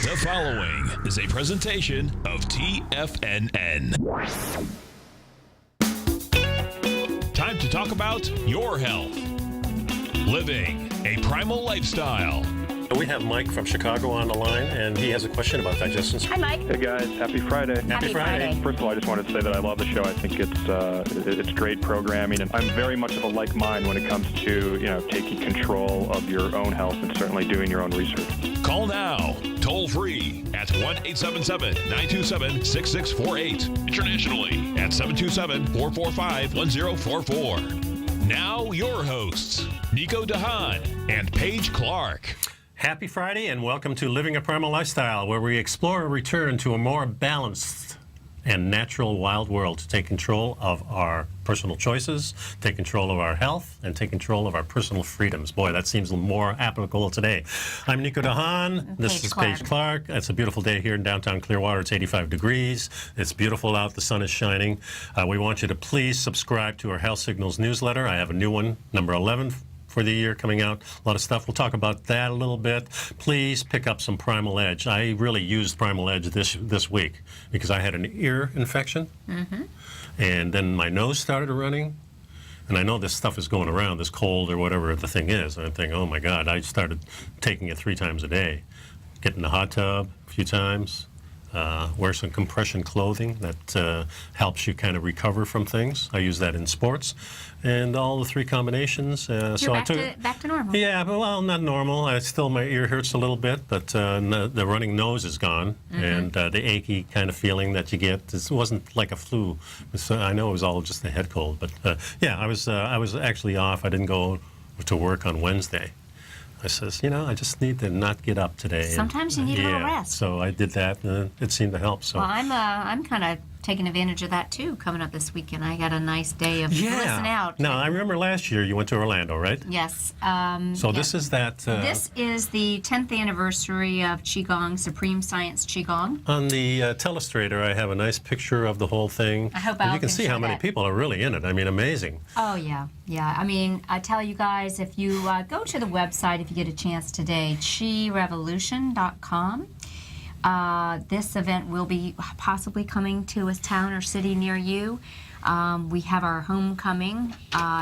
The following is a presentation of TFNN. Time to talk about your health. Living a primal lifestyle. We have Mike from Chicago on the line, and he has a question about digestion. Hi, Mike. Hey, guys. Happy Friday. Happy Friday. First of all, I just wanted to say that I love the show. I think it's great programming, and I'm very much of a like mind when it comes to, taking control of your own health and certainly doing your own research. Call now, toll free at 1-877-927-6648. Internationally at 727-445-1044. Now your hosts, Nico Haan and Paige Clarke. Happy Friday, and welcome to Living a Primal Lifestyle, where we explore a return to a more balanced and natural wild world to take control of our personal choices, take control of our health, and take control of our personal freedoms. Boy, that seems more applicable today. I'm Nico Haan. This is Paige Clarke. It's a beautiful day here in downtown Clearwater. It's 85 degrees. It's beautiful out. The sun is shining. We want you to please subscribe to our Health Signals newsletter. I have a new one, number 11, for the year coming out. A lot of stuff. We'll talk about that a little bit. Please pick up some Primal Edge. I really used Primal Edge this week because I had an ear infection, and then my nose started running, and I know this stuff is going around, this cold or whatever the thing is. And I'm thinking, oh my God, I started taking it 3 times a day. Get in the hot tub a few times. Wear some compression clothing that helps you kind of recover from things. I use that in sports, and all the 3 combinations. You're so back to normal. Yeah, well, not normal. My ear hurts a little bit, but the running nose is gone, and the achy kind of feeling that you get. It wasn't like a flu. I know it was all just a head cold, but yeah, I was actually off. I didn't go to work on Wednesday. I says, I just need to not get up today. Sometimes you need a little rest. So I did that, and it seemed to help. So well, I'm kind of taking advantage of that too. Coming up this weekend, I got a nice day of listening out. Now I remember last year you went to Orlando, right? Yes. So this is that. This is the 10th anniversary of Qigong, Supreme Science Qigong. On the telestrator, I have a nice picture of the whole thing. I hope you can see how many people are really in it. I mean, amazing. Oh yeah. I mean, I tell you guys, if you go to the website, if you get a chance today, chirevolution.com. This event will be possibly coming to a town or city near you. We have our homecoming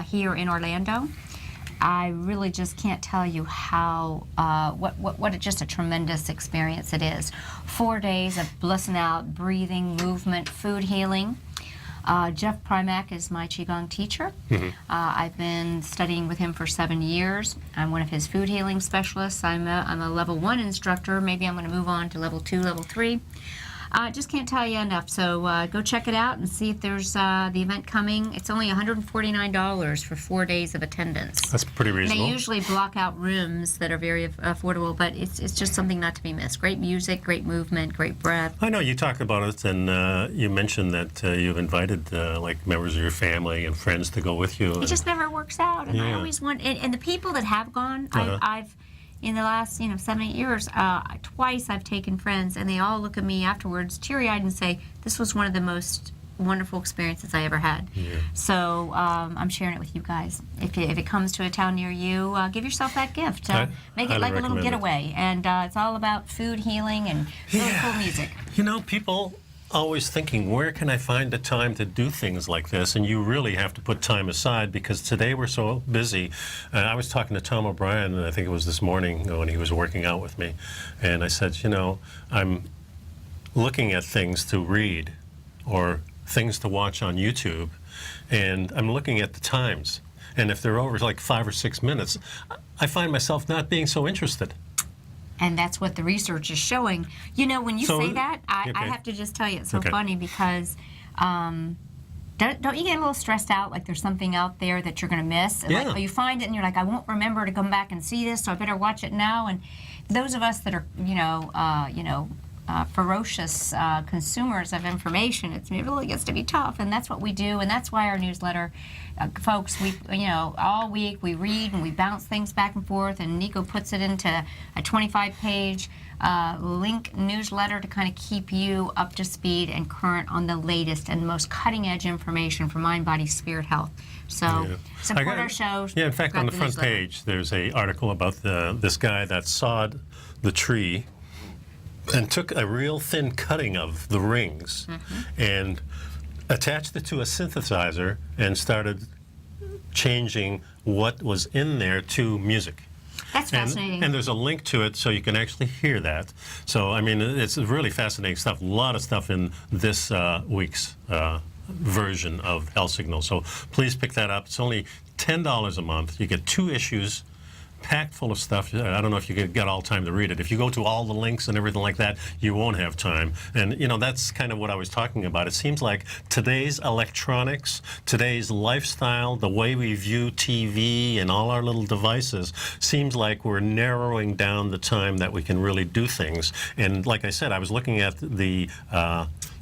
here in Orlando. I really just can't tell you how, just a tremendous experience it is. 4 days of blissing out, breathing, movement, food healing. Jeff Primack is my Qigong teacher. I've been studying with him for 7 years. I'm one of his food healing specialists. I'm a level 1 instructor. Maybe I'm going to move on to level 2, level 3. Just can't tell you enough. So go check it out and see if there's the event coming. It's only $149 for 4 days of attendance. That's pretty reasonable. They usually block out rooms that are very affordable, but it's just something not to be missed. Great music, great movement, great breath. I know you talked about it, and you mentioned that you've invited like members of your family and friends to go with you. It just never works out, and I always want. And the people that have gone, I've. In the last, 7-8 years, twice I've taken friends, and they all look at me afterwards, teary-eyed, and say, "This was one of the most wonderful experiences I ever had." Yeah. So I'm sharing it with you guys. If it comes to a town near you, give yourself that gift. Make it like a little getaway, and it's all about food healing and really cool music. People always thinking, where can I find the time to do things like this? And you really have to put time aside, because today we're so busy. I was talking to Tom O'Brien, and I think it was this morning when he was working out with me, and I said, I'm looking at things to read or things to watch on YouTube, and I'm looking at the times, and if they're over like 5 or 6 minutes, I find myself not being so interested. And that's what the research is showing. When you say that, I have to just tell you, it's so funny because don't you get a little stressed out, like there's something out there that you're going to miss? And like, you find it and you're like, I won't remember to come back and see this, so I better watch it now. And those of us that are, ferocious consumers of information, it really gets to be tough, and that's what we do, and that's why our newsletter, folks, we all week we read and we bounce things back and forth, and Nico puts it into a 25-page link newsletter to kind of keep you up to speed and current on the latest and most cutting-edge information for mind, body, spirit health. So support our show. Yeah, in fact, on the front page, there's an article about this guy that sawed the tree and took a real thin cutting of the rings and attached it to a synthesizer and started changing what was in there to music. That's fascinating. And there's a link to it so you can actually hear that. So, I mean, it's really fascinating stuff. A lot of stuff in this week's version of Health Signal. So please pick that up. It's only $10 a month. You get 2 issues packed full of stuff. I don't know if you get all time to read it. If you go to all the links and everything like that, you won't have time. And, you know, that's kind of what I was talking about. It seems like today's electronics, today's lifestyle, the way we view TV and all our little devices, seems like we're narrowing down the time that we can really do things. And like I said, I was looking at the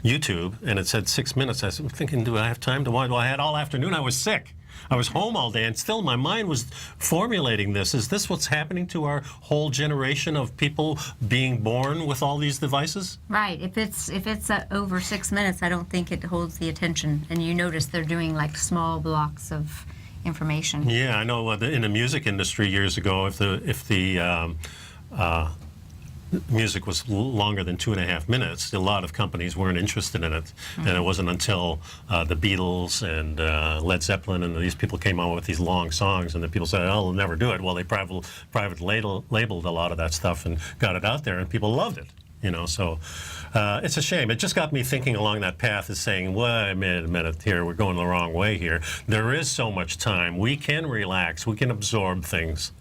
YouTube, and it said 6 minutes. I was thinking, do I have time to watch? Well, I had all afternoon. I was sick. I was home all day, and still my mind was formulating this. Is this what's happening to our whole generation of people being born with all these devices? Right. If it's over 6 minutes, I don't think it holds the attention. And you notice they're doing like small blocks of information. Yeah, I know. In the music industry years ago, if the music was longer than 2.5 minutes, a lot of companies weren't interested in it. And it wasn't until the Beatles and Led Zeppelin and these people came out with these long songs, and the people said, oh, they'll never do it. Well, they private labeled a lot of that stuff and got it out there, and people loved it. You know, so it's a shame. It just got me thinking along that path, is saying, wait a minute here, we're going the wrong way here. There is so much time. We can relax. We can absorb things.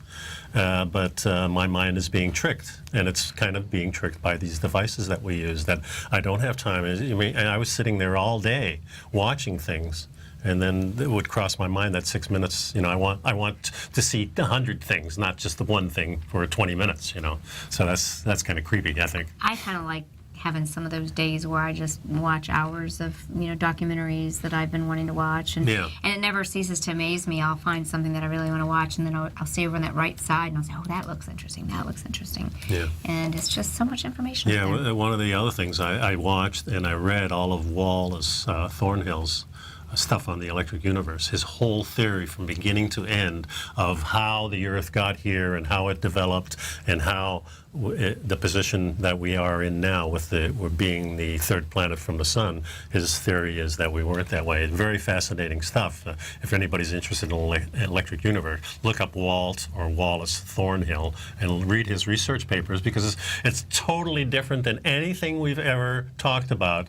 But my mind is being tricked, and it's kind of being tricked by these devices that we use, that I don't have time. I mean, I was sitting there all day watching things, and then it would cross my mind that 6 minutes, you know, I want to see 100 things, not just the one thing for 20 minutes, you know. So that's kind of creepy, I think. I kind of like having some of those days where I just watch hours of, you know, documentaries that I've been wanting to watch, and it never ceases to amaze me. I'll find something that I really want to watch, and then I'll see over on that right side, and I'll say, oh, that looks interesting, that looks interesting. Yeah. And it's just so much information. Yeah, one of the other things I watched, and I read all of Wallace Thornhill's stuff on the electric universe, his whole theory from beginning to end of how the Earth got here and how it developed, and how the position that we are in now with we're being the 3rd planet from the sun. His theory is that we weren't that way. Very fascinating stuff. If anybody's interested in electric universe, look up Walt or Wallace Thornhill and read his research papers, because it's totally different than anything we've ever talked about.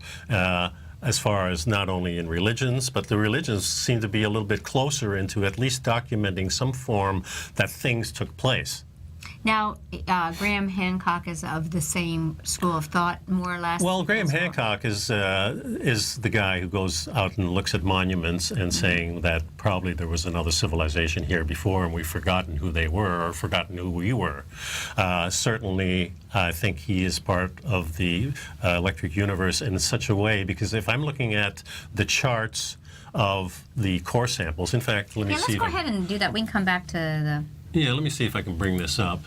As far as not only in religions, but the religions seem to be a little bit closer into at least documenting some form that things took place. Now, Graham Hancock is of the same school of thought, more or less. Well, Graham Hancock is the guy who goes out and looks at monuments and saying that probably there was another civilization here before, and we've forgotten who they were or forgotten who we were. Certainly, I think he is part of the electric universe in such a way, because if I'm looking at the charts of the core samples, in fact, let me see. Let's go ahead and do that. We can come back to the... Yeah, let me see if I can bring this up,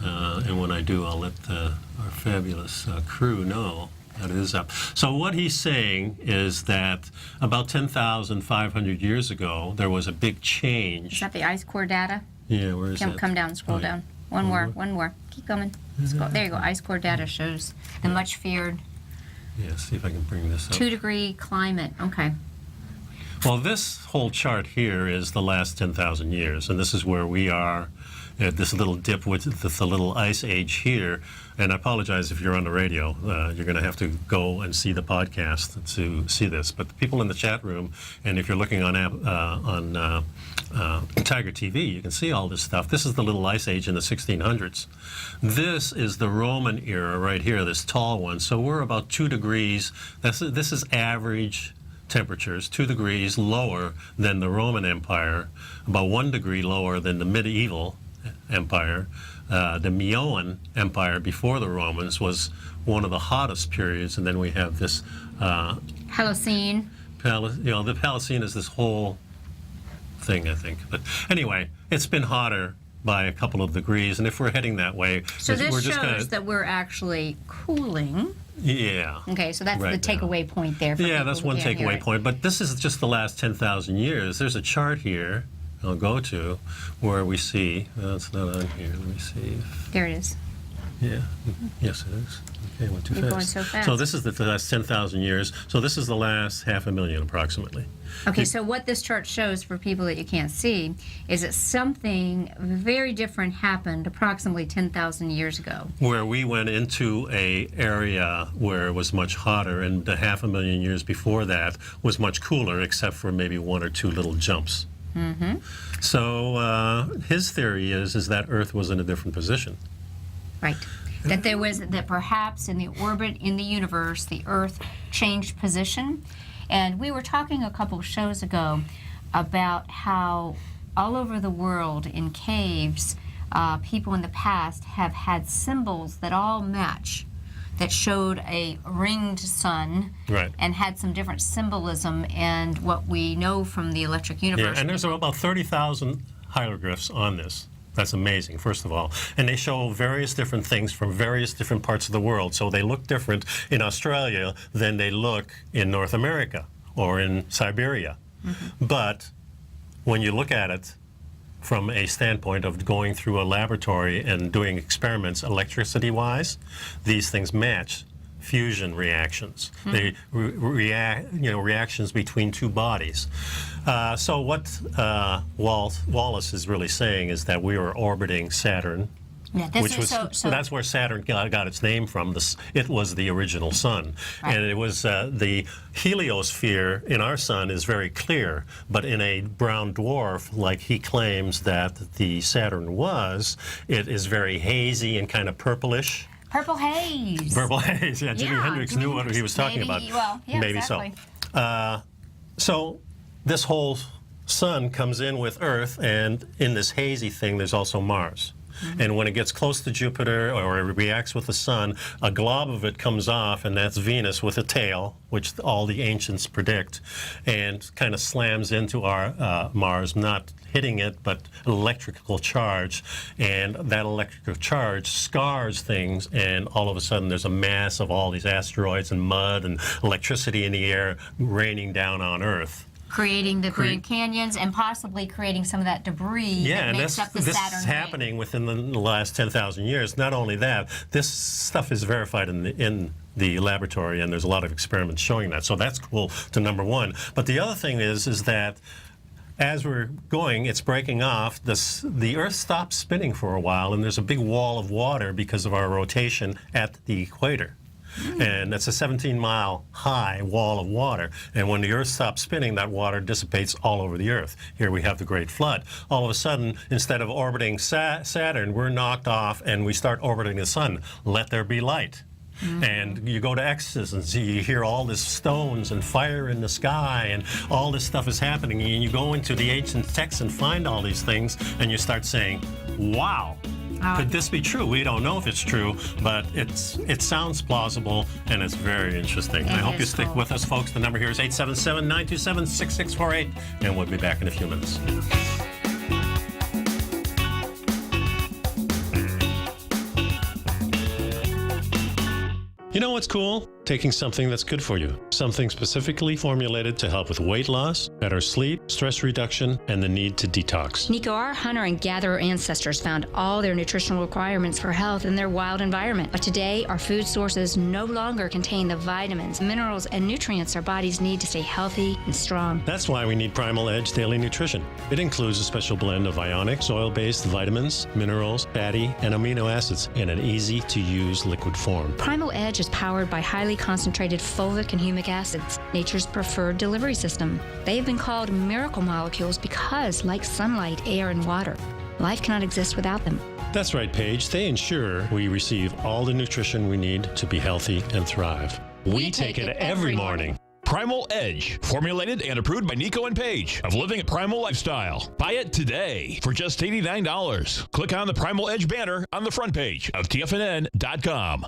and when I do, I'll let our fabulous crew know that it is up. So what he's saying is that about 10,500 years ago, there was a big change. Is that the ice core data? Yeah, where is that? Come down, scroll down. One more. Keep going. There you go. Ice core data shows the much feared. Yeah, see if I can bring this up. 2-degree climate. Okay. Well, this whole chart here is the last 10,000 years, and this is where we are at this little dip with the little ice age here. And I apologize if you're on the radio. You're going to have to go and see the podcast to see this. But the people in the chat room, and if you're looking on Tiger TV, you can see all this stuff. This is the little ice age in the 1600s. This is the Roman era right here, this tall one. So we're about 2 degrees. This is average temperatures, 2 degrees lower than the Roman Empire, about 1 degree lower than the medieval empire. The Minoan Empire before the Romans was one of the hottest periods, and then we have this Holocene. The Holocene is this whole thing, I think. But anyway, it's been hotter by a couple of degrees, and if we're heading that way, so this we're just shows that we're actually cooling. Yeah. Okay, so that's right the takeaway point there. For yeah, that's one takeaway point. But this is just the last 10,000 years. There's a chart here I'll go to where we see, it's not on here, let me see. There it is. Yeah. Yes, it is. Okay, went too You're fast. going so fast. So this is the last 10,000 years. So this is the last 500,000 approximately. Okay, so what this chart shows for people that you can't see is that something very different happened approximately 10,000 years ago. Where we went into a area where it was much hotter, and the 500,000 years before that was much cooler, except for maybe one or two little jumps. Mm-hmm. So his theory is that Earth was in a different position. Right. That perhaps in the orbit in the universe, the Earth changed position. And we were talking a couple shows ago about how all over the world in caves, people in the past have had symbols that all match, that showed a ringed sun, Right. and had some different symbolism and what we know from the electric universe. Yeah, and there's about 30,000 hieroglyphs on this. That's amazing, first of all. And they show various different things from various different parts of the world. So they look different in Australia than they look in North America or in Siberia. Mm-hmm. But when you look at it from a standpoint of going through a laboratory and doing experiments electricity-wise, these things match fusion reactions. Mm-hmm. They react, reactions between two bodies. So what Wallace is really saying is that we are orbiting Saturn, Yeah, that's where Saturn got its name from. It was the original sun. Right. And it was the heliosphere in our sun is very clear, but in a brown dwarf, like he claims that the Saturn was, it is very hazy and kind of purplish. Purple haze. Purple haze, yeah. Jimi Hendrix knew what he was talking about. Well, yeah, maybe exactly. So this whole sun comes in with Earth, and in this hazy thing, there's also Mars. Mm-hmm. And when it gets close to Jupiter or it reacts with the sun, a glob of it comes off, and that's Venus with a tail, which all the ancients predict, and kind of slams into our Mars, not hitting it, but electrical charge. And that electrical charge scars things, and all of a sudden there's a mass of all these asteroids and mud and electricity in the air raining down on Earth. Creating the Grand Canyons and possibly creating some of that debris that makes up the Saturn this is happening within the last 10,000 years. Not only that, this stuff is verified in the laboratory, and there's a lot of experiments showing that. So that's cool to number one. But the other thing is that as we're going, it's breaking off. The Earth stops spinning for a while, and there's a big wall of water because of our rotation at the equator. And that's a 17-mile high wall of water. And when the Earth stops spinning, that water dissipates all over the Earth. Here we have the Great Flood. All of a sudden, instead of orbiting Saturn, we're knocked off and we start orbiting the sun. Let there be light. Mm-hmm. And you go to Exodus and see, you hear all this stones and fire in the sky, and all this stuff is happening. And you go into the ancient texts and find all these things, and you start saying, wow. Could this be true? We don't know if it's true, but it sounds plausible, and it's very interesting. I hope you stick with us, folks. The number here is 877-927-6648, and we'll be back in a few minutes. You know what's cool? Taking something that's good for you. Something specifically formulated to help with weight loss, better sleep, stress reduction, and the need to detox. Nico, our hunter and gatherer ancestors found all their nutritional requirements for health in their wild environment. But today, our food sources no longer contain the vitamins, minerals, and nutrients our bodies need to stay healthy and strong. That's why we need Primal Edge Daily Nutrition. It includes a special blend of ionic, soil-based vitamins, minerals, fatty, and amino acids in an easy-to-use liquid form. Primal Edge is powered by highly concentrated fulvic and humic acids, nature's preferred delivery system. They have been called miracle molecules because, like sunlight, air, and water, life cannot exist without them. That's right, Paige. They ensure we receive all the nutrition we need to be healthy and thrive. We take it every morning. Primal Edge, formulated and approved by Nico and Paige of Living a Primal Lifestyle. Buy it today for just $89. Click on the Primal Edge banner on the front page of TFNN.com.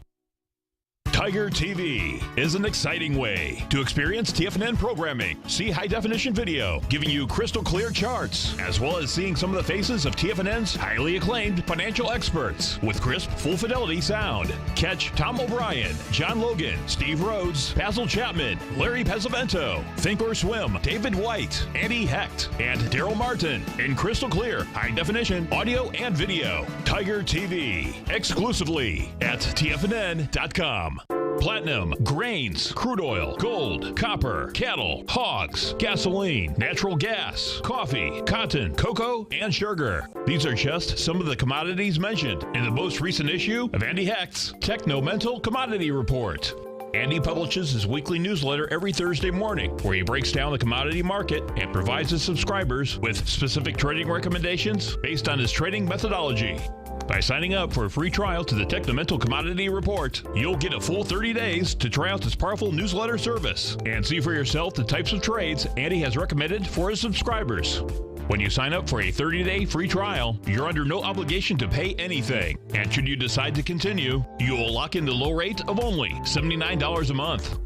Tiger TV is an exciting way to experience TFNN programming. See high-definition video, giving you crystal clear charts, as well as seeing some of the faces of TFNN's highly acclaimed financial experts with crisp, full-fidelity sound. Catch Tom O'Brien, John Logan, Steve Rhodes, Basil Chapman, Larry Pesavento, Think or Swim, David White, Andy Hecht, and Daryl Martin in crystal clear, high-definition audio and video. Tiger TV, exclusively at TFNN.com. Platinum, grains, crude oil, gold, copper, cattle, hogs, gasoline, natural gas, coffee, cotton, cocoa, and sugar. These are just some of the commodities mentioned in the most recent issue of Andy Hecht's Techno-Mental Commodity Report. Andy publishes his weekly newsletter every Thursday morning, where he breaks down the commodity market and provides his subscribers with specific trading recommendations based on his trading methodology. By signing up for a free trial to the Techno-Mental Commodity Report, you'll get a full 30 days to try out this powerful newsletter service and see for yourself the types of trades Andy has recommended for his subscribers. When you sign up for a 30-day free trial, you're under no obligation to pay anything. And should you decide to continue, you will lock in the low rate of only $79 a month.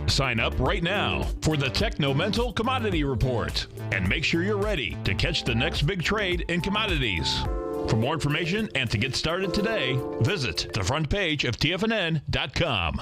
Sign up right now for the Techno-Mental Commodity Report and make sure you're ready to catch the next big trade in commodities. For more information and to get started today, visit the front page of TFNN.com.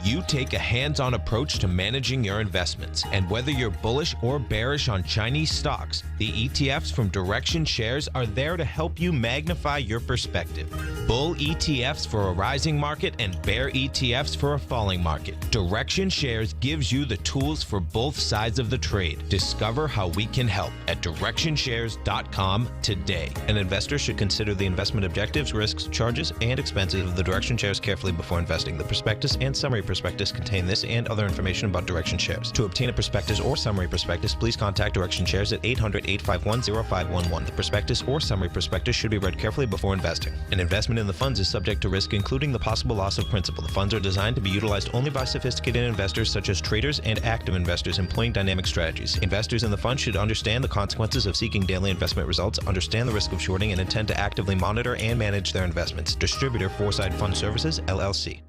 You take a hands-on approach to managing your investments, and whether you're bullish or bearish on Chinese stocks, the ETFs from Direction Shares are there to help you magnify your perspective. Bull ETFs for a rising market and bear ETFs for a falling market. Direction Shares gives you the tools for both sides of the trade. Discover how we can help at DirectionShares.com today. An investor should consider the investment objectives, risks, charges, and expenses of the Direction Shares carefully before investing. The prospectus and summary prospectus contain this and other information about Direction Shares. To obtain a prospectus or summary prospectus, please contact Direction Shares at 800-851-0511. The prospectus or summary prospectus should be read carefully before investing. An investment in the funds is subject to risk, including the possible loss of principal. The funds are designed to be utilized only by sophisticated investors such as traders and active investors employing dynamic strategies. Investors in the fund should understand the consequences of seeking daily investment results, understand the risk of shorting, and intend to actively monitor and manage their investments. Distributor Foresight Fund Services, LLC.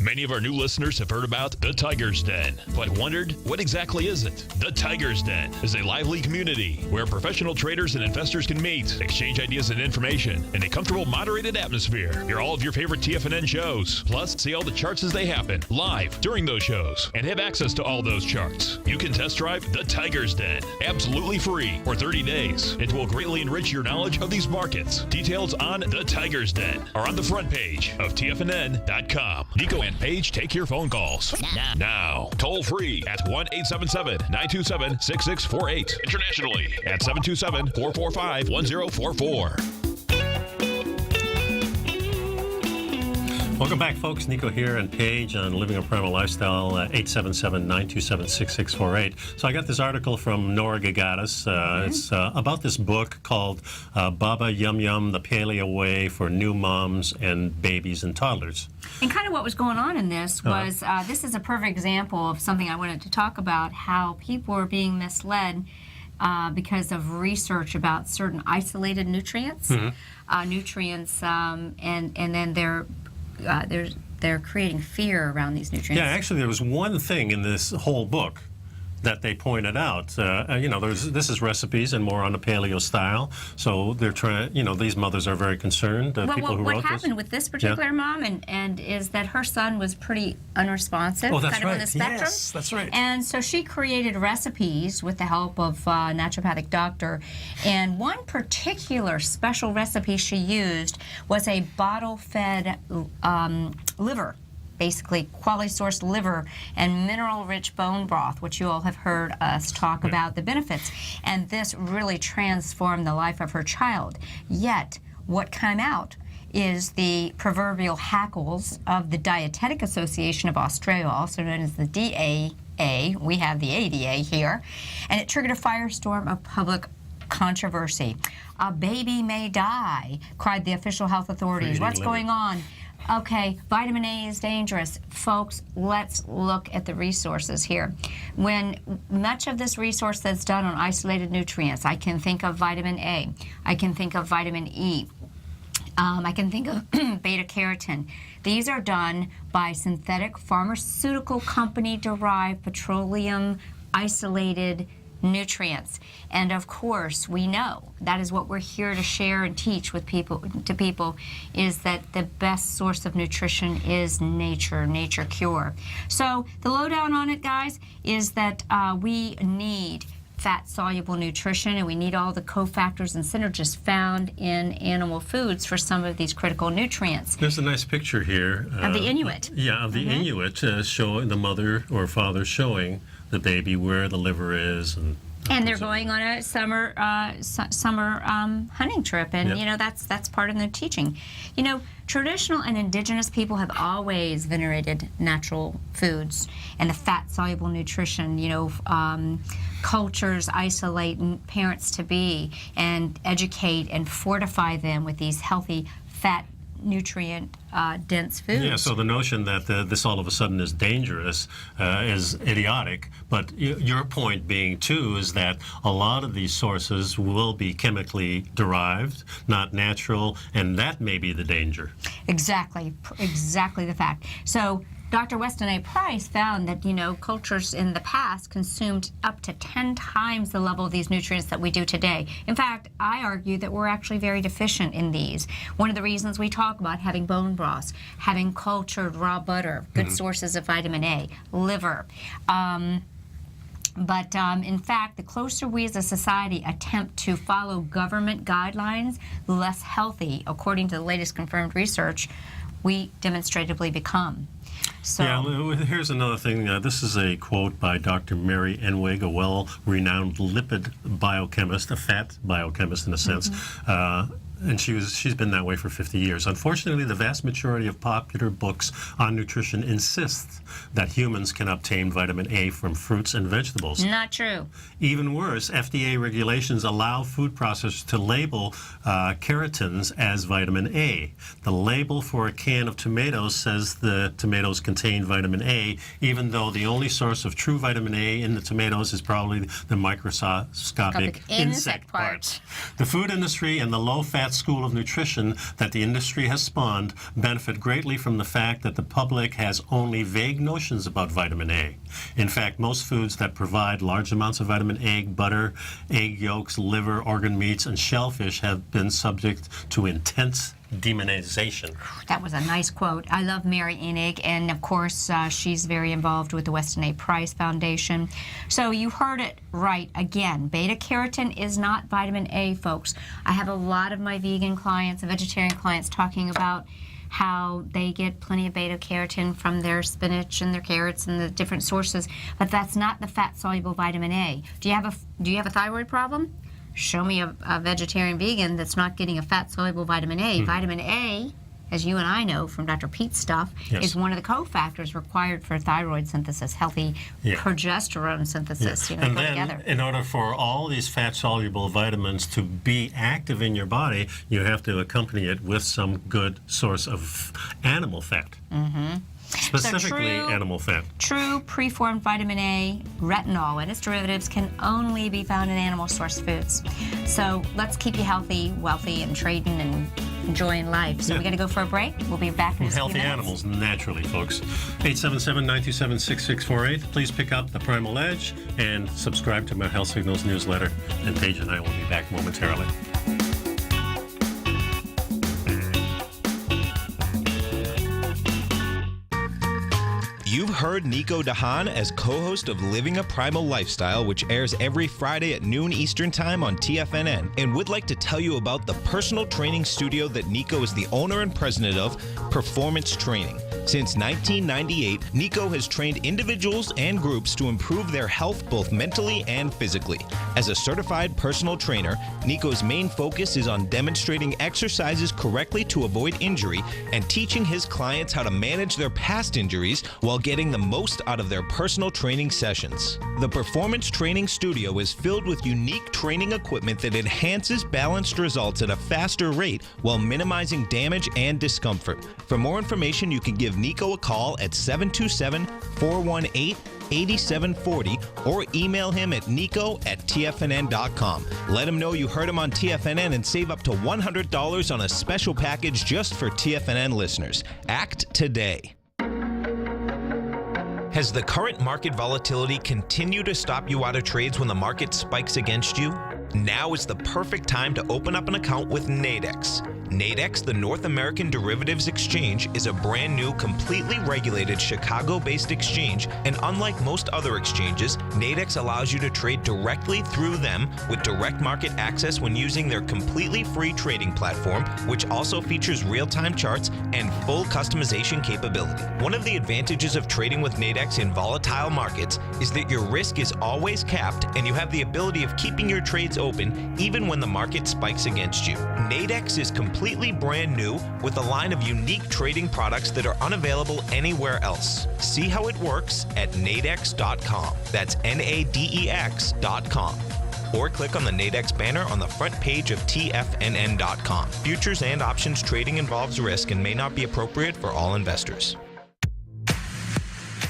Many of our new listeners have heard about the Tiger's Den, but wondered, what exactly is it? The Tiger's Den is a lively community where professional traders and investors can meet, exchange ideas and information in a comfortable, moderated atmosphere. Hear all of your favorite TFNN shows, plus see all the charts as they happen live during those shows, and have access to all those charts. You can test drive the Tiger's Den absolutely free for 30 days. It will greatly enrich your knowledge of these markets. Details on the Tiger's Den are on the front page of TFNN.com. Nico and Paige take your phone calls now. Toll free at 1-877-927-6648. Internationally at 727-445-1044. Welcome back, folks. Nico here and Paige on Living a Primal Lifestyle, 877-927-6648. So I got this article from Nora Gagatas. It's about this book called Baba Yum Yum, The Paleo Way for New Moms and Babies and Toddlers. And kind of what was going on in this was, this is a perfect example of something I wanted to talk about, how people are being misled because of research about certain isolated nutrients, and then they're creating fear around these nutrients. Yeah, actually, there was one thing in this whole book that they pointed out. This is recipes and more on the paleo style. So they're trying. These mothers are very concerned. What happened with this particular mom and is that her son was pretty unresponsive, on the spectrum. Yes, that's right. And so she created recipes with the help of a naturopathic doctor. And one particular special recipe she used was a bottle-fed liver. Basically quality source liver and mineral-rich bone broth, which you all have heard us talk about the benefits. And this really transformed the life of her child. Yet, what came out is the proverbial hackles of the Dietetic Association of Australia, also known as the DAA. We have the ADA here. And it triggered a firestorm of public controversy. A baby may die, cried the official health authorities. What's going on? Okay, vitamin A is dangerous. Folks, let's look at the resources here. When much of this resource that's done on isolated nutrients, I can think of vitamin A, I can think of vitamin E, I can think of beta carotene. These are done by synthetic pharmaceutical company derived petroleum isolated nutrients. And of course, we know that is what we're here to share and teach with people is that the best source of nutrition is nature cure. So the lowdown on it, guys, is that we need fat-soluble nutrition, and we need all the cofactors and synergists found in animal foods for some of these critical nutrients. There's a nice picture here. Of the Inuit. Yeah, of the Inuit, showing the mother or father showing the baby where the liver is. And they're going on a summer hunting trip, and Yep. that's part of their teaching. Traditional and indigenous people have always venerated natural foods and the fat-soluble nutrition. Cultures isolate parents to be and educate and fortify them with these healthy fat nutrient dense foods. Yeah, so the notion that this all of a sudden is dangerous is idiotic, but your point being too is that a lot of these sources will be chemically derived, not natural, and that may be the danger. Exactly the fact. So Dr. Weston A. Price found that, cultures in the past consumed up to 10 times the level of these nutrients that we do today. In fact, I argue that we're actually very deficient in these. One of the reasons we talk about having bone broths, having cultured raw butter, good sources of vitamin A, liver. But in fact, the closer we as a society attempt to follow government guidelines, the less healthy, according to the latest confirmed research, we demonstratively become. So, yeah, here's another thing. This is a quote by Dr. Mary Enwig, a well-renowned lipid biochemist, a fat biochemist in a sense. And she's been that way for 50 years. Unfortunately, the vast majority of popular books on nutrition insist that humans can obtain vitamin A from fruits and vegetables. not true. Even worse, FDA regulations allow food processors to label carotens as vitamin A. The label for a can of tomatoes says the tomatoes contain vitamin A, even though the only source of true vitamin A in the tomatoes is probably the microscopic insect parts. The food industry and the low-fat school of nutrition that the industry has spawned benefit greatly from the fact that the public has only vague notions about vitamin A. In fact, most foods that provide large amounts of vitamin A, butter, egg yolks, liver, organ meats, and shellfish have been subject to intense demonization. That was a nice quote. I love Mary Enig, and of course, she's very involved with the Weston A. Price Foundation. So you heard it right again. Beta carotene is not vitamin A, folks. I have a lot of my vegan clients and vegetarian clients talking about how they get plenty of beta carotene from their spinach and their carrots and the different sources, but that's not the fat-soluble vitamin A. Do you have a thyroid problem? Show me a vegetarian vegan that's not getting a fat-soluble vitamin A. Vitamin A, as you and I know from Dr. Pete's stuff, is one of the cofactors required for thyroid synthesis, healthy progesterone synthesis. And go then, together. in order for all these fat-soluble vitamins to be active in your body, you have to accompany it with some good source of animal fat. Specifically animal fat. True preformed vitamin A, retinol, and its derivatives can only be found in animal source foods. So let's keep you healthy, wealthy, and trading and enjoying life. So we got to go for a break. We'll be back in a few Healthy minutes. animals, naturally, folks. 877-927-6648. Please pick up the Primal Edge and subscribe to my Health Signals newsletter. And Paige and I will be back momentarily. You've heard Nico Haan as co-host of Living a Primal Lifestyle, which airs every Friday at noon Eastern Time on TFNN, and would like to tell you about the personal training studio that Nico is the owner and president of, Performance Training. Since 1998, Nico has trained individuals and groups to improve their health both mentally and physically. As a certified personal trainer, Nico's main focus is on demonstrating exercises correctly to avoid injury and teaching his clients how to manage their past injuries while getting getting the most out of their personal training sessions. The Performance Training Studio is filled with unique training equipment that enhances balanced results at a faster rate while minimizing damage and discomfort. For more information, you can give Nico a call at 727-418-8740 or email him at nico@tfnn.com. Let him know you heard him on TFNN and save up to $100 on a special package just for TFNN listeners. Act today. Has the current market volatility continued to stop you out of trades when the market spikes against you? Now is the perfect time to open up an account with Nadex. Nadex, the North American Derivatives Exchange, is a brand new, completely regulated Chicago-based exchange, and unlike most other exchanges, Nadex allows you to trade directly through them with direct market access when using their completely free trading platform, which also features real-time charts and full customization capability. One of the advantages of trading with Nadex in volatile markets is that your risk is always capped and you have the ability of keeping your trades open even when the market spikes against you. Nadex is completely brand new with a line of unique trading products that are unavailable anywhere else. See how it works at nadex.com. That's NADEX.com. Or click on the Nadex banner on the front page of TFNN.com. Futures and options trading involves risk and may not be appropriate for all investors.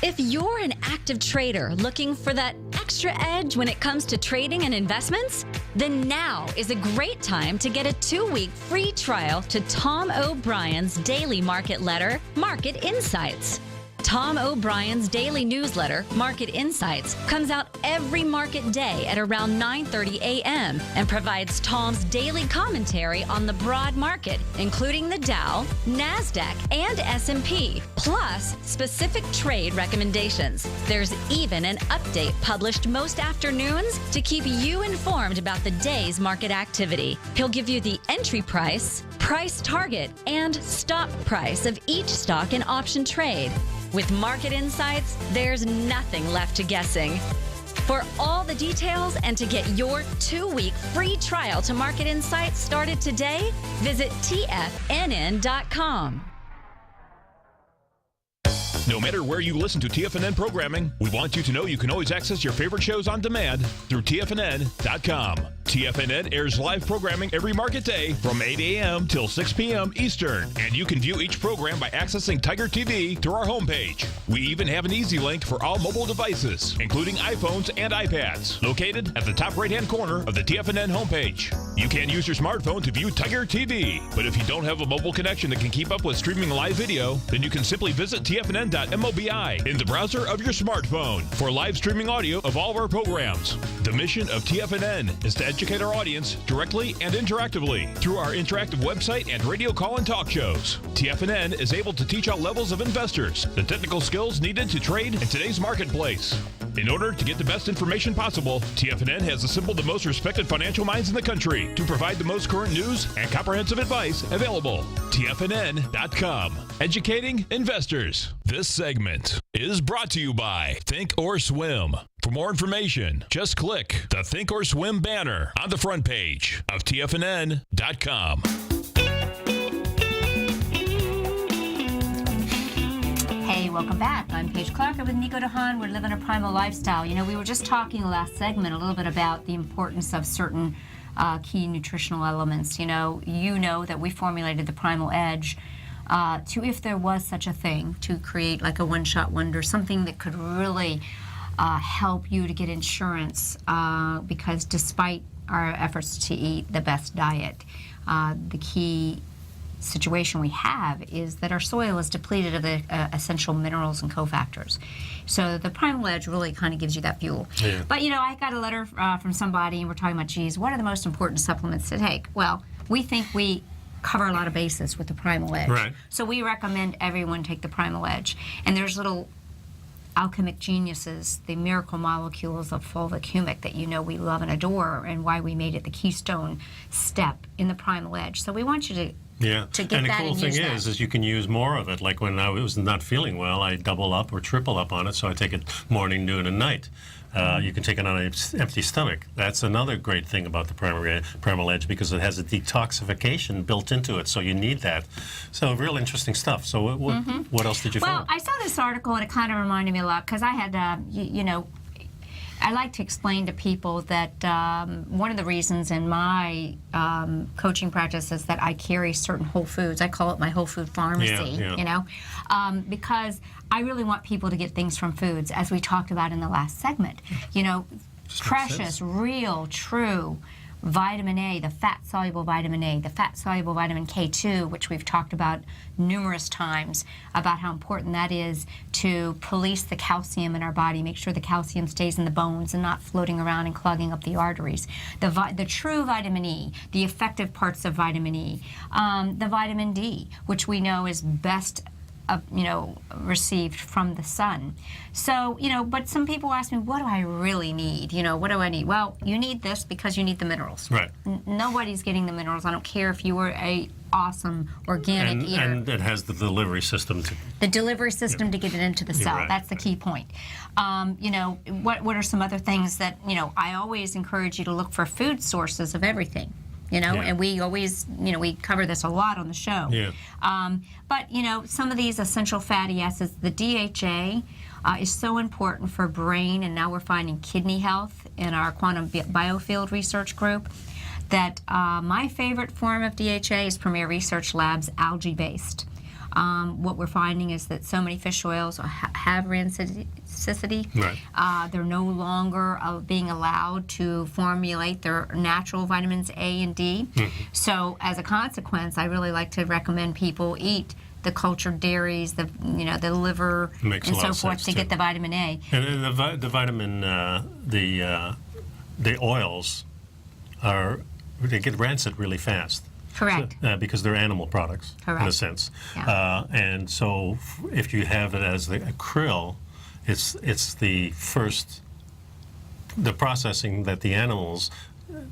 If you're an active trader looking for that extra edge when it comes to trading and investments, then now is a great time to get a 2-week free trial to Tom O'Brien's daily market letter, Market Insights. Tom O'Brien's daily newsletter, Market Insights, comes out every market day at around 9:30 a.m. and provides Tom's daily commentary on the broad market, including the Dow, NASDAQ, and S&P, plus specific trade recommendations. There's even an update published most afternoons to keep you informed about the day's market activity. He'll give you the entry price, price target, and stop price of each stock and option trade. With Market Insights, there's nothing left to guessing. For all the details and to get your 2-week free trial to Market Insights started today, visit TFNN.com. No matter where you listen to TFNN programming, we want you to know you can always access your favorite shows on demand through TFNN.com. TFNN airs live programming every market day from 8 a.m. till 6 p.m. Eastern, and you can view each program by accessing Tiger TV through our homepage. We even have an easy link for all mobile devices, including iPhones and iPads, located at the top right-hand corner of the TFNN homepage. You can use your smartphone to view Tiger TV, but if you don't have a mobile connection that can keep up with streaming live video, then you can simply visit TFNN.mobi in the browser of your smartphone for live streaming audio of all of our programs. The mission of TFNN is to educate our audience directly and interactively through our interactive website and radio call and talk shows. TFNN is able to teach all levels of investors the technical skills needed to trade in today's marketplace. In order to get the best information possible, TFNN has assembled the most respected financial minds in the country to provide the most current news and comprehensive advice available. TFNN.com, educating investors. This segment is brought to you by Think or Swim. For more information, just click the Think or Swim banner on the front page of TFNN.com. Hey, welcome back. I'm Paige Clarke with Nico Haan. We're living a primal lifestyle. You know, we were just talking last segment a little bit about the importance of certain key nutritional elements. You know that we formulated the Primal Edge to, if there was such a thing, to create like a one-shot wonder, something that could really help you to get insurance, because despite our efforts to eat the best diet, the key situation we have is that our soil is depleted of the essential minerals and cofactors. So the Primal Edge really kind of gives you that fuel. Yeah. But you know, I got a letter from somebody and we're talking about, geez, what are the most important supplements to take? Well, we think we cover a lot of bases with the Primal Edge. Right. So we recommend everyone take the Primal Edge. And there's little alchemic geniuses, the miracle molecules of fulvic humic that you know we love and adore, and why we made it the keystone step in the Primal Edge. So we want you to Yeah, to get and the that cool and thing use that. is you can use more of it. Like when I was not feeling well, I double up or triple up on it, so I take it morning, noon, and night. You can take it on an empty stomach. That's another great thing about the Primal Edge, because it has a detoxification built into it, so you need that. So real interesting stuff. So what else did you Well, find? I saw this article and it kind of reminded me a lot, because I had, you know, I like to explain to people that one of the reasons in my coaching practice is that I carry certain whole foods. I call it my whole food pharmacy, you know, because I really want people to get things from foods, as we talked about in the last segment. You know, precious, real, true vitamin A, the fat-soluble vitamin A, the fat-soluble vitamin K2, which we've talked about numerous times, about how important that is to police the calcium in our body, make sure the calcium stays in the bones and not floating around and clogging up the arteries. The true vitamin E, the effective parts of vitamin E, the vitamin D, which we know is best you know, received from the sun. So, you know, but some people ask me, what do I really need? You know, what do I need? Well, you need this because you need the minerals. Right. Nobody's getting the minerals. I don't care if you were a awesome organic eater. And it has the delivery system to... The delivery system to get it into the cell. right. That's the key point. You know, what are some other things that, you know, I always encourage you to look for food sources of everything. You know, and we always, you know, we cover this a lot on the show. Yeah. But, you know, some of these essential fatty acids, the DHA is so important for brain, and now we're finding kidney health in our quantum biofield research group, that my favorite form of DHA is Premier Research Labs algae-based. What we're finding is that so many fish oils have rancidity. Right. They're no longer being allowed to formulate their natural vitamins A and D. So as a consequence, I really like to recommend people eat the cultured dairies, the liver, Makes and a lot so of forth sense, to too. get the vitamin A. And the vitamin, the oils they get rancid really fast. Correct. Because they're animal products, in a Correct. sense. Yeah. And so if you have it as a krill, it's the processing that the animals,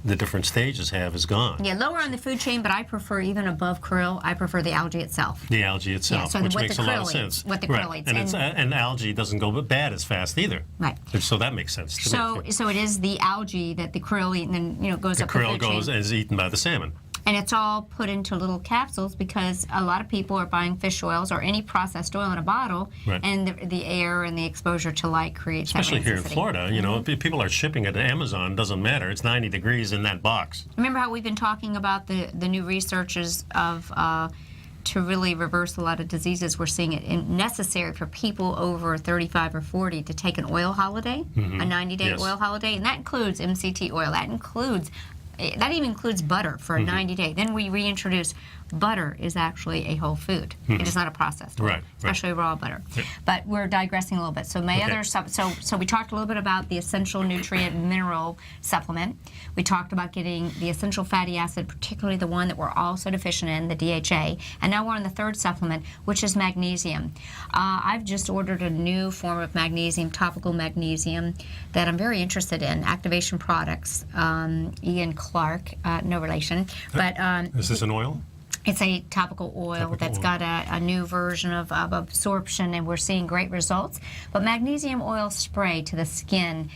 the different stages have, is gone. Yeah, lower on the food chain, but I prefer, even above krill, I prefer the algae itself. The algae itself, so which what makes the a lot of krill sense. eats, what the Right. krill eats. And algae doesn't go bad as fast either. Right. So that makes sense to me. So it is the algae that the krill eat, and then, you know, goes The up the krill food goes chain. and is eaten by the salmon. And it's all put into little capsules, because a lot of people are buying fish oils or any processed oil in a bottle, Right. and the air and the exposure to light creates Especially that here in rancidity. Florida, you know, if people are shipping it to Amazon, doesn't matter. It's 90 degrees in that box. Remember how we've been talking about the new researches of to really reverse a lot of diseases? We're seeing it necessary for people over 35 or 40 to take an oil holiday, a 90-day Yes. oil holiday, and that includes MCT oil. That even includes butter for a 90-day. Then we reintroduce butter is actually a whole food. It is not a processed oil, Right, right. especially raw butter. But we're digressing a little bit. So so we talked a little bit about the essential nutrient mineral supplement. We talked about getting the essential fatty acid, particularly the one that we're all so deficient in, the DHA. And now we're on the third supplement, which is magnesium. I've just ordered a new form of magnesium, topical magnesium, that I'm very interested in. Activation Products, Ian Clarke, no relation. But Is this an oil? it's a topical oil that's got a new version of absorption, and we're seeing great results. But magnesium oil spray to the skin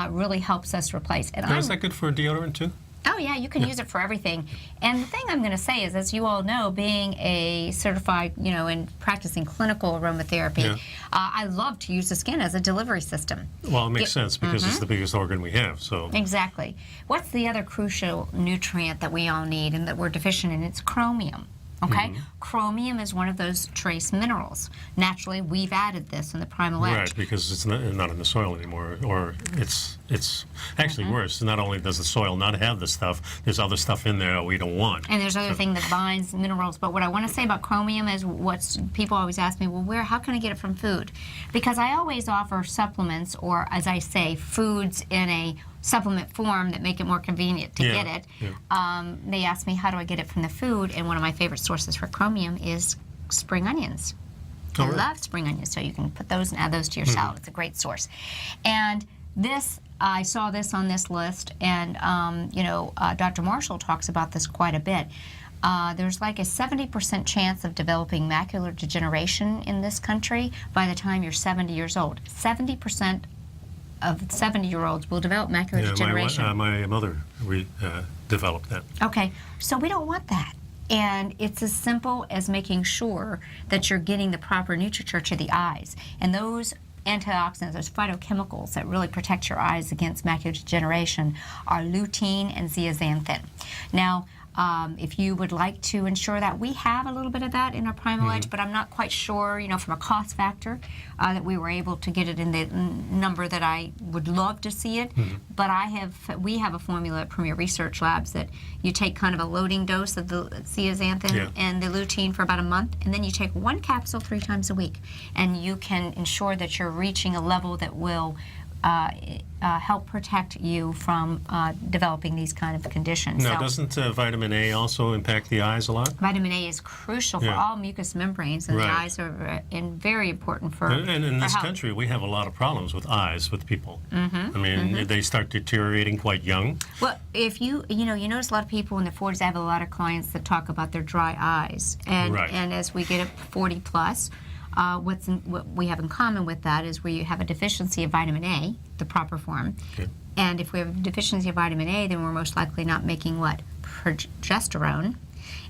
really helps us replace. And Now, is that good for deodorant too? Oh yeah, you can use it for everything. And the thing I'm going to say is, as you all know, being a certified, you know, and practicing clinical aromatherapy, I love to use the skin as a delivery system. Well, it makes sense because it's the biggest organ we have. So Exactly. What's the other crucial nutrient that we all need and that we're deficient in? It's chromium. Okay? Chromium is one of those trace minerals. Naturally, we've added this in the Primal Edge. right, because it's not in the soil anymore, or it's actually worse. Not only does the soil not have the stuff, there's other stuff in there we don't want. And there's other thing that binds minerals. But what I want to say about chromium is, people always ask me, well, how can I get it from food? Because I always offer supplements, or as I say, foods in a supplement form that make it more convenient to get it. They ask me, how do I get it from the food? And one of my favorite sources for chromium is spring onions. I love spring onions, so you can put those and add those to your salad. It's a great source. And this I saw this on this list, and Dr. Marshall talks about this quite a bit. There's like a 70% chance of developing macular degeneration in this country by the time you're 70 years old. 70% of 70-year-olds will develop macular degeneration. My mother developed that. Okay, so we don't want that. And it's as simple as making sure that you're getting the proper nutriture to the eyes. And those antioxidants, those phytochemicals that really protect your eyes against macular degeneration are lutein and zeaxanthin. Now, if you would like to ensure that, we have a little bit of that in our Primal Edge, but I'm not quite sure, from a cost factor, that we were able to get it in the number that I would love to see it. But we have a formula at Premier Research Labs that you take kind of a loading dose of the zeaxanthin and the lutein for about a month, and then you take 1 capsule 3 times a week, and you can ensure that you're reaching a level that will help protect you from developing these kind of conditions. Now, doesn't vitamin A also impact the eyes a lot? Vitamin A is crucial for all mucous membranes, and the eyes are very important for And in this health. country, we have a lot of problems with eyes with people. I mean, they start deteriorating quite young. Well, if you notice a lot of people in their 40s. I have a lot of clients that talk about their dry eyes, and as we get up 40 plus. What we have in common with that is we have a deficiency of vitamin A, the proper form. Okay. And if we have a deficiency of vitamin A, then we're most likely not making what? Progesterone.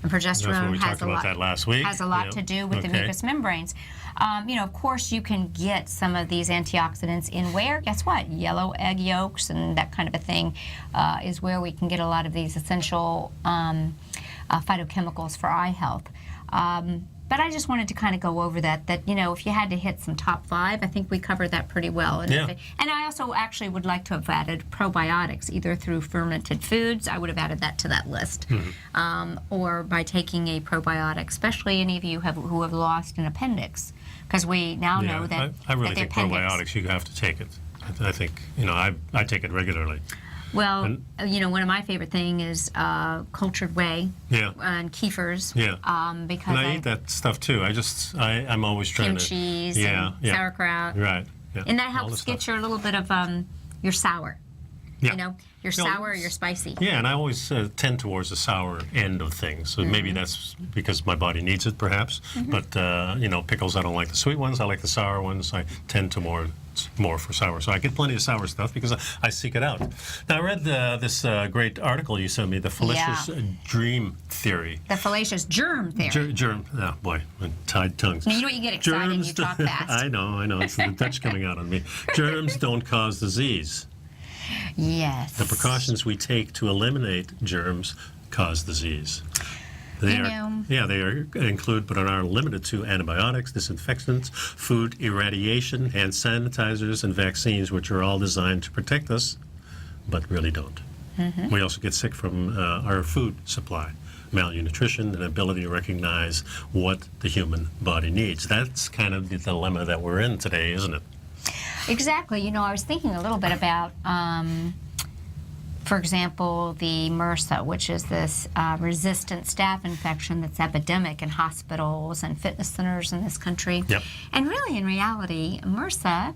And progesterone has a lot to do with the mucous membranes. Of course, you can get some of these antioxidants in where? Guess what? Yellow egg yolks and that kind of a thing is where we can get a lot of these essential phytochemicals for eye health. But I just wanted to kind of go over that if you had to hit some top 5, I think we covered that pretty well. And, and I also actually would like to have added probiotics, either through fermented foods. I would have added that to that list. Or by taking a probiotic, especially any of you who have lost an appendix. Because we now know that I really that think probiotics, you have to take it. I think, I take it regularly. Well, one of my favorite things is cultured whey and kefirs. Because and I eat that stuff too. I'm always trying to. Cheese, and sauerkraut. Right. Yeah. And that helps get your little bit of your sour. Yeah. Your sour or your spicy. Yeah, and I always tend towards the sour end of things. So maybe that's because my body needs it, perhaps. But pickles, I don't like the sweet ones. I like the sour ones. I tend to more for sour. So I get plenty of sour stuff because I seek it out. Now, I read this great article you sent me, the fallacious dream theory. The fallacious germ theory. Germ. Oh, boy, tied tongues. Now, you get excited and you talk fast. I know. It's the Dutch coming out on me. Germs don't cause disease. Yes. The precautions we take to eliminate germs cause disease. They include, but are limited to, antibiotics, disinfectants, food irradiation, hand sanitizers, and vaccines, which are all designed to protect us, but really don't. We also get sick from our food supply, malnutrition, and ability to recognize what the human body needs. That's kind of the dilemma that we're in today, isn't it? Exactly. I was thinking a little bit about, for example, the MRSA, which is this resistant staph infection that's epidemic in hospitals and fitness centers in this country. And really, in reality, MRSA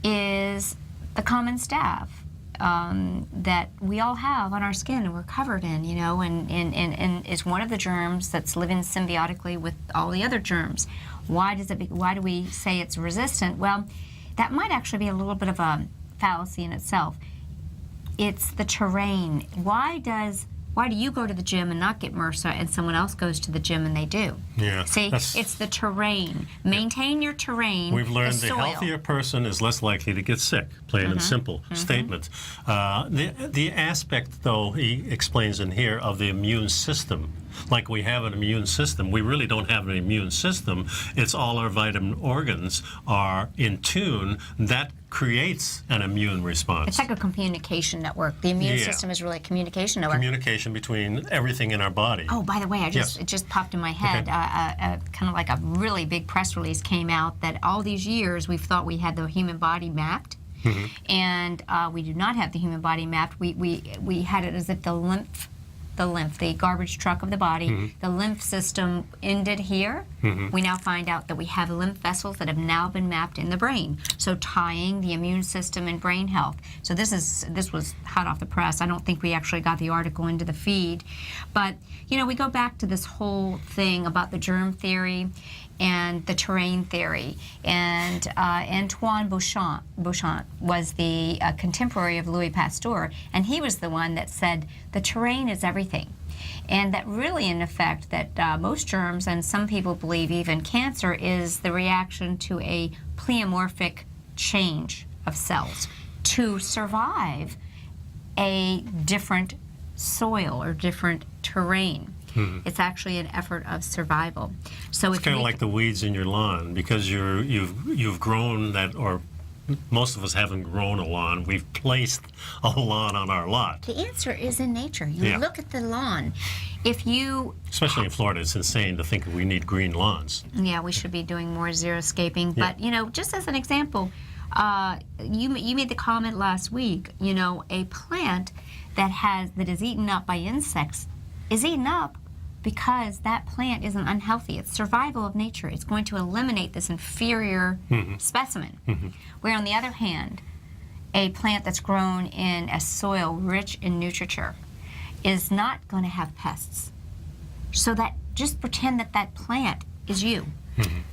is the common staph that we all have on our skin and we're covered in, and is one of the germs that's living symbiotically with all the other germs. Why do we say it's resistant? Well, that might actually be a little bit of a fallacy in itself. It's the terrain. Why do you go to the gym and not get MRSA and someone else goes to the gym and they do? See, it's the terrain. Maintain your terrain. We've learned the healthier person is less likely to get sick, plain and simple statement. The aspect, though, he explains in here, of the immune system. Like we have an immune system, we really don't have an immune system. It's all our vital organs are in tune. That creates an immune response. It's like a communication network. The immune system is really a communication network. Communication between everything in our body. Oh, by the way, it just popped in my head. Kind of like a really big press release came out that all these years we've thought we had the human body mapped. And we do not have the human body mapped. We had it as if the lymph the lymph, the garbage truck of the body. The lymph system ended here. We now find out that we have lymph vessels that have now been mapped in the brain. So tying the immune system and brain health. So this was hot off the press. I don't think we actually got the article into the feed. But, you know, we go back to this whole thing about the germ theory and the terrain theory. And Antoine Bouchant was the contemporary of Louis Pasteur, and he was the one that said the terrain is everything. And that really, in effect, that most germs, and some people believe even cancer, is the reaction to a pleomorphic change of cells to survive a different soil or different terrain. It's actually an effort of survival. So it's kind of like the weeds in your lawn, because you've grown that, or most of us haven't grown a lawn. We've placed a lawn on our lot. The answer is in nature. You look at the lawn. If you... Especially in Florida, it's insane to think we need green lawns. Yeah, we should be doing more xeriscaping. But, you know, just as an example, you made the comment last week, you know, a plant that is eaten up by insects is eaten up because that plant isn't unhealthy. It's survival of nature. It's going to eliminate this inferior specimen. Where on the other hand, a plant that's grown in a soil rich in nutriture is not going to have pests. So that, just pretend that that plant is you.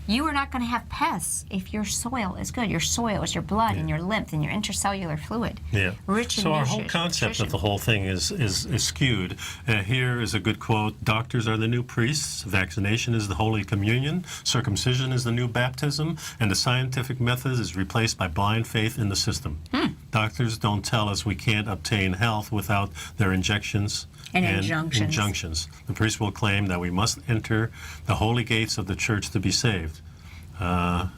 You are not going to have pests if your soil is good. Your soil is your blood and your lymph and your intercellular fluid. Rich in So our whole concept of the whole thing is skewed. Here is a good quote: "Doctors are the new priests. Vaccination is the Holy Communion. Circumcision is the new baptism. And the scientific method is replaced by blind faith in the system." Doctors don't tell us we can't obtain health without their injections and injunctions. The priest will claim that we must enter the holy gates of the church to be saved.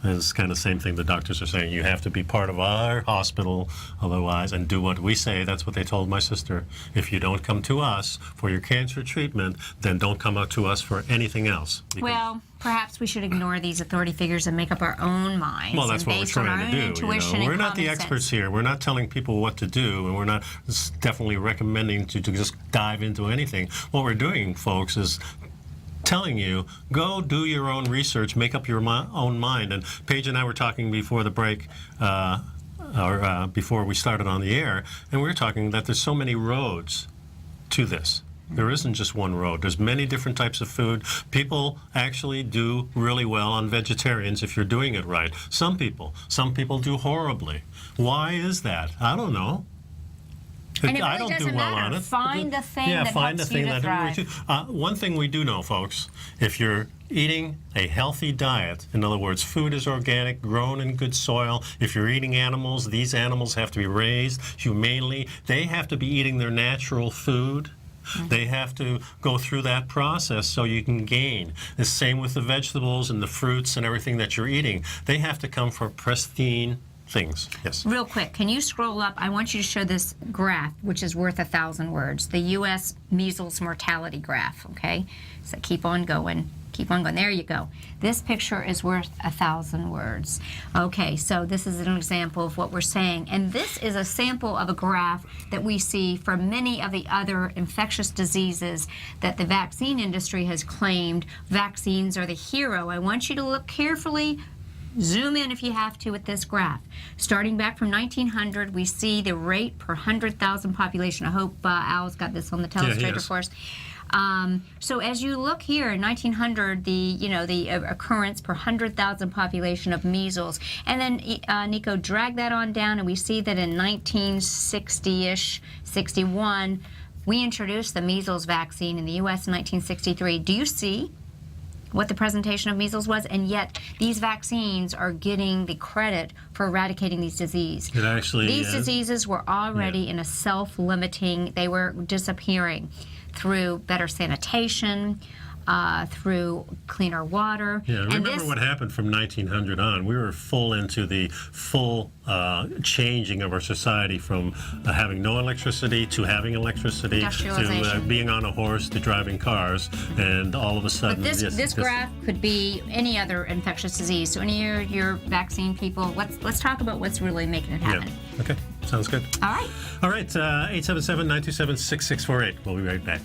It's kind of the same thing the doctors are saying. You have to be part of our hospital, otherwise, and do what we say. That's what they told my sister. If you don't come to us for your cancer treatment, then don't come out to us for anything else. Well, perhaps we should ignore these authority figures and make up our own minds. Well, that's what we're trying to do. You know? We're not the experts here. We're not telling people what to do, and we're not definitely recommending to just dive into anything. What we're doing, folks, is telling you, go do your own research, make up your own mind. And Paige and I were talking before the break, before we started on the air, and we were talking that there's so many roads to this. There isn't just one road. There's many different types of food. People actually do really well on vegetarians if you're doing it right. Some people do horribly. Why is that? I don't know. And it really I don't doesn't do well matter. on it. Find the thing that helps you to thrive. One thing we do know, folks, if you're eating a healthy diet, in other words, food is organic, grown in good soil. If you're eating animals, these animals have to be raised humanely. They have to be eating their natural food. They have to go through that process so you can gain. The same with the vegetables and the fruits and everything that you're eating. They have to come from pristine things. Yes. Real quick, can you scroll up? I want you to show this graph, which is worth 1,000 words. The U.S. measles mortality graph, okay? So keep on going. Keep on going. There you go. This picture is worth 1,000 words. Okay, so this is an example of what we're saying. And this is a sample of a graph that we see for many of the other infectious diseases that the vaccine industry has claimed vaccines are the hero. I want you to look carefully. Zoom in if you have to at this graph. Starting back from 1900, we see the rate per 100,000 population. I hope Al's got this on the telestrator for us. So as you look here in 1900, the occurrence per 100,000 population of measles, and then Nico, drag that on down, and we see that in 1960-ish, 61, we introduced the measles vaccine in the U.S. in 1963. Do you see what the presentation of measles was? And yet these vaccines are getting the credit for eradicating these diseases. These diseases were already in a self-limiting, they were disappearing through better sanitation, through cleaner water. Yeah, remember what happened from 1900 on. We were full into the full changing of our society from having no electricity to having electricity to being on a horse to driving cars, and all of a sudden... But this graph could be any other infectious disease. So any of your vaccine people, let's talk about what's really making it happen. Yeah. Okay, sounds good. All right. All right, 877-927-6648. We'll be right back.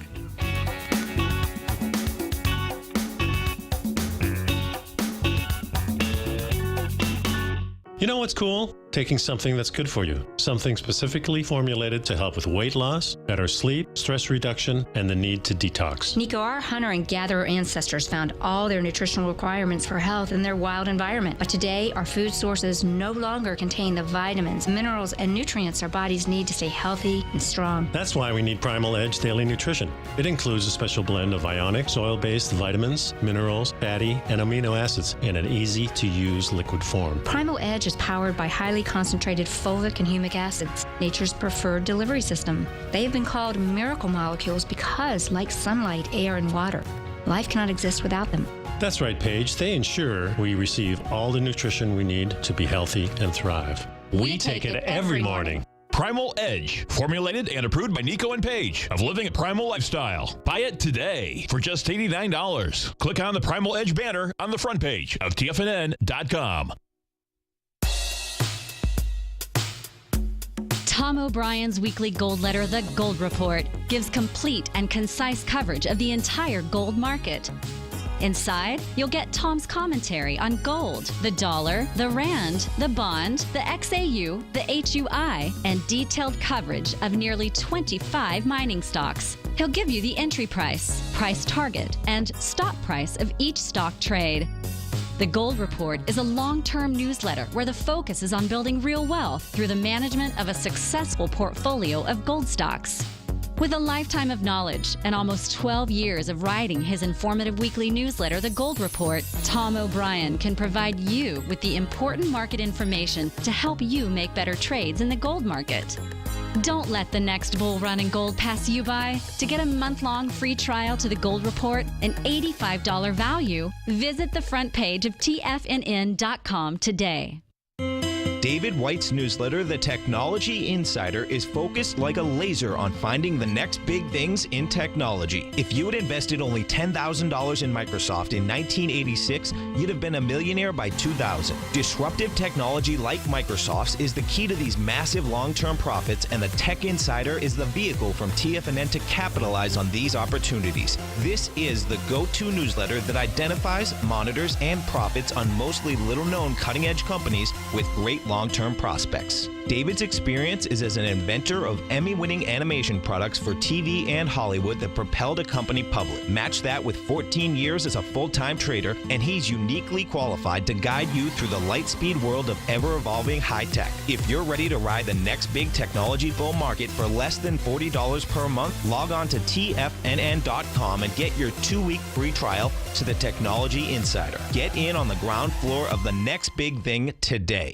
You know what's cool? Taking something that's good for you. Something specifically formulated to help with weight loss, better sleep, stress reduction, and the need to detox. Nico, our hunter and gatherer ancestors found all their nutritional requirements for health in their wild environment. But today, our food sources no longer contain the vitamins, minerals, and nutrients our bodies need to stay healthy and strong. That's why we need Primal Edge Daily Nutrition. It includes a special blend of ionic, soil-based vitamins, minerals, fatty, and amino acids in an easy-to-use liquid form. Primal Edge is powered by highly concentrated fulvic and humic acids, nature's preferred delivery system. They have been called miracle molecules because, like sunlight, air, and water, life cannot exist without them. That's right, Paige. They ensure we receive all the nutrition we need to be healthy and thrive. We take it every morning. Primal Edge, formulated and approved by Nico and Paige of Living a Primal Lifestyle. Buy it today for just $89. Click on the Primal Edge banner on the front page of TFNN.com. Tom O'Brien's weekly gold letter, The Gold Report, gives complete and concise coverage of the entire gold market. Inside, you'll get Tom's commentary on gold, the dollar, the rand, the bond, the XAU, the HUI, and detailed coverage of nearly 25 mining stocks. He'll give you the entry price, price target, and stop price of each stock trade. The Gold Report is a long-term newsletter where the focus is on building real wealth through the management of a successful portfolio of gold stocks. With a lifetime of knowledge and almost 12 years of writing his informative weekly newsletter, The Gold Report, Tom O'Brien can provide you with the important market information to help you make better trades in the gold market. Don't let the next bull run in gold pass you by. To get a month-long free trial to The Gold Report, an $85 value, visit the front page of TFNN.com today. David White's newsletter, The Technology Insider, is focused like a laser on finding the next big things in technology. If you had invested only $10,000 in Microsoft in 1986, you'd have been a millionaire by 2000. Disruptive technology like Microsoft's is the key to these massive long-term profits, and the Tech Insider is the vehicle from TFNN to capitalize on these opportunities. This is the go-to newsletter that identifies, monitors, and profits on mostly little-known cutting-edge companies with great long-term prospects. David's experience is as an inventor of Emmy-winning animation products for TV and Hollywood that propelled a company public. Match that with 14 years as a full-time trader, and he's uniquely qualified to guide you through the light-speed world of ever-evolving high-tech. If you're ready to ride the next big technology bull market for less than $40 per month, log on to TFNN.com and get your 2-week free trial to the Technology Insider. Get in on the ground floor of the next big thing today.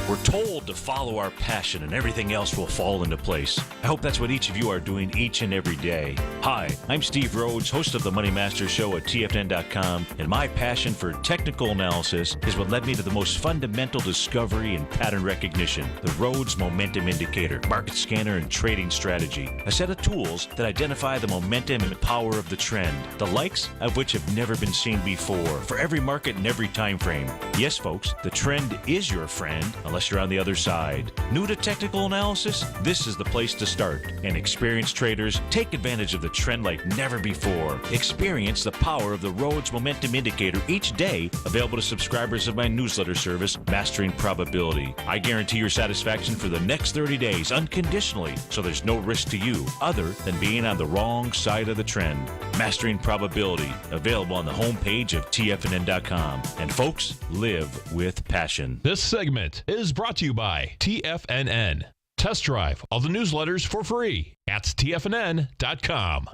We're told to follow our passion and everything else will fall into place. I hope that's what each of you are doing each and every day. Hi, I'm Steve Rhodes, host of the Money Master Show at TFNN.com, and my passion for technical analysis is what led me to the most fundamental discovery in pattern recognition, the Rhodes Momentum Indicator, market scanner, and trading strategy. A set of tools that identify the momentum and power of the trend, the likes of which have never been seen before, for every market and every time frame. Yes, folks, the trend is your friend, unless you're on the other side. New to technical analysis? This is the place to start. And experienced traders take advantage of the trend like never before. Experience the power of the Rhodes Momentum Indicator each day, available to subscribers of my newsletter service, Mastering Probability. I guarantee your satisfaction for the next 30 days unconditionally, so there's no risk to you other than being on the wrong side of the trend. Mastering Probability, available on the homepage of TFNN.com. And folks, live with passion. This segment is brought to you by TFNN. Test drive all the newsletters for free at TFNN.com.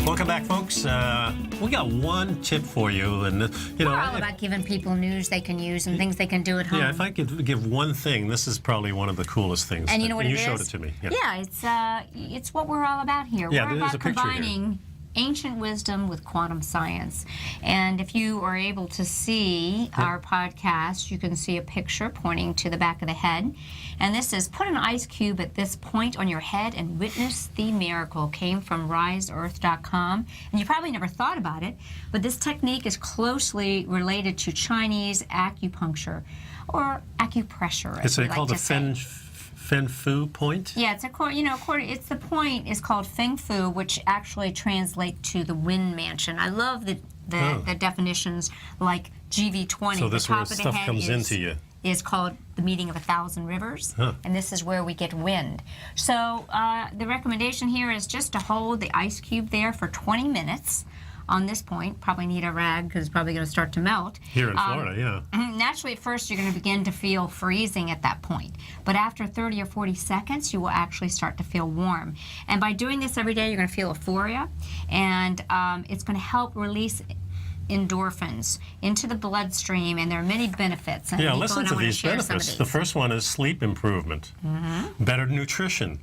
Welcome back, folks. We got one tip for you, and We're all about giving people news they can use and things they can do at home. Yeah, if I could give one thing, this is probably one of the coolest things. And you know what it is? You showed it to me. Yeah, it's what we're all about here. Yeah, we're there's about a picture combining ancient wisdom with quantum science. And if you are able to see our podcast, you can see a picture pointing to the back of the head. And this is, put an ice cube at this point on your head and witness the miracle. Came from riseearth.com. And you probably never thought about it, but this technique is closely related to Chinese acupuncture, or acupressure, as we like called to the say. Fen Fu point? Yeah, it's it's the point is called Feng Fu, which actually translates to the Wind Mansion. I love the definitions like GV20. So this the top where of the stuff head comes into you. Is called the meeting of 1,000 rivers, and this is where we get wind. So the recommendation here is just to hold the ice cube there for 20 minutes on this point. Probably need a rag because it's probably going to start to melt. Here in Florida, yeah. Naturally, at first, you're going to begin to feel freezing at that point. But after 30 or 40 seconds, you will actually start to feel warm. And by doing this every day, you're going to feel euphoria, and it's going to help release endorphins into the bloodstream, and there are many benefits. And Yeah, Nico listen and I to wanna these share some of benefits. these. The first one is sleep improvement, better nutrition.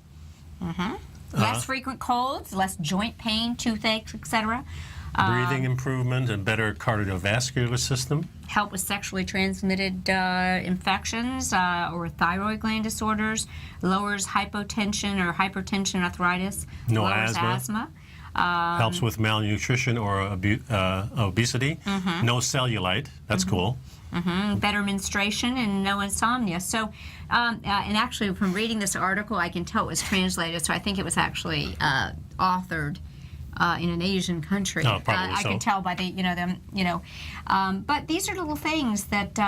Less frequent colds, less joint pain, toothaches, etc. Breathing improvement and better cardiovascular system. Help with sexually transmitted infections or thyroid gland disorders. Lowers hypotension or hypertension, arthritis. No lowers asthma. Helps with malnutrition or obesity. No cellulite. That's cool. Better menstruation and no insomnia. So, and actually, from reading this article, I can tell it was translated. So I think it was actually authored in an Asian country. Oh, probably I so. can tell by the but these are little things that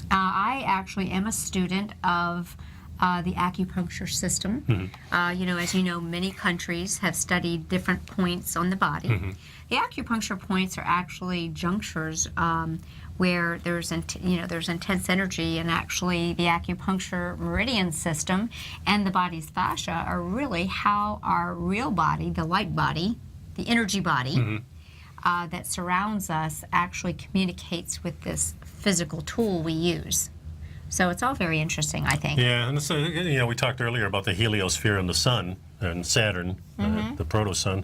I actually am a student of. The acupuncture system. As you know, many countries have studied different points on the body. The acupuncture points are actually junctures where there's intense energy, and actually the acupuncture meridian system and the body's fascia are really how our real body, the light body, the energy body that surrounds us actually communicates with this physical tool we use. So it's all very interesting, I think. Yeah, and so, we talked earlier about the heliosphere and the sun and Saturn, the proto-sun.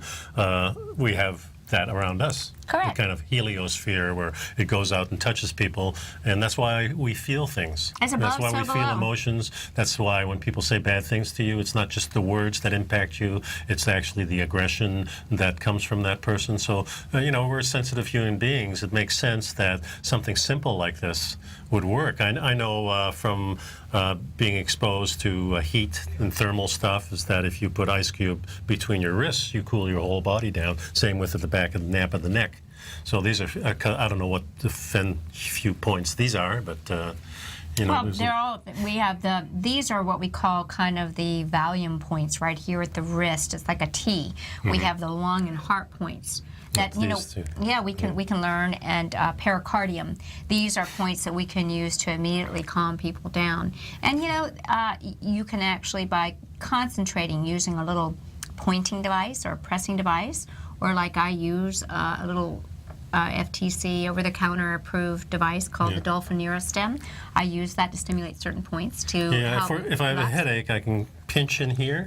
We have that around us. Correct. The kind of heliosphere where it goes out and touches people, and that's why we feel things. As above, that's why so we feel below. Emotions. That's why when people say bad things to you, it's not just the words that impact you, it's actually the aggression that comes from that person. So, we're sensitive human beings. It makes sense that something simple like this would work. I know from being exposed to heat and thermal stuff is that if you put ice cube between your wrists, you cool your whole body down. Same with at the back of the nape of the neck. So these are, I don't know what the few points these are, but well, these are what we call kind of the volume points right here at the wrist. It's like a T. We have the lung and heart points. That we can learn, and pericardium. These are points that we can use to immediately calm people down. And you can actually, by concentrating, using a little pointing device or pressing device, or like I use a little FTC over-the-counter approved device called the Dolphin Neurostem. I use that to stimulate certain points to help. If I have a headache, I can pinch in here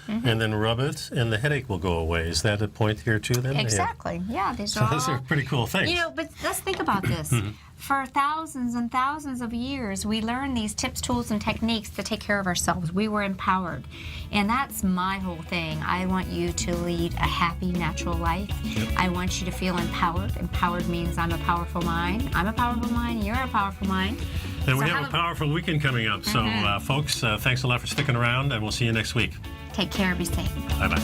and then rub it, and the headache will go away. Is that a point here too then? Exactly. Yeah, these So those are pretty cool things. But let's think about this. For thousands and thousands of years, we learned these tips, tools, and techniques to take care of ourselves. We were empowered. And that's my whole thing. I want you to lead a happy, natural life. I want you to feel empowered. Empowered means I'm a powerful mind. I'm a powerful mind. You're a powerful mind. And we have a powerful weekend coming up. So, folks, thanks a lot for sticking around, and we'll see you next week. Take care. Be safe. Bye-bye.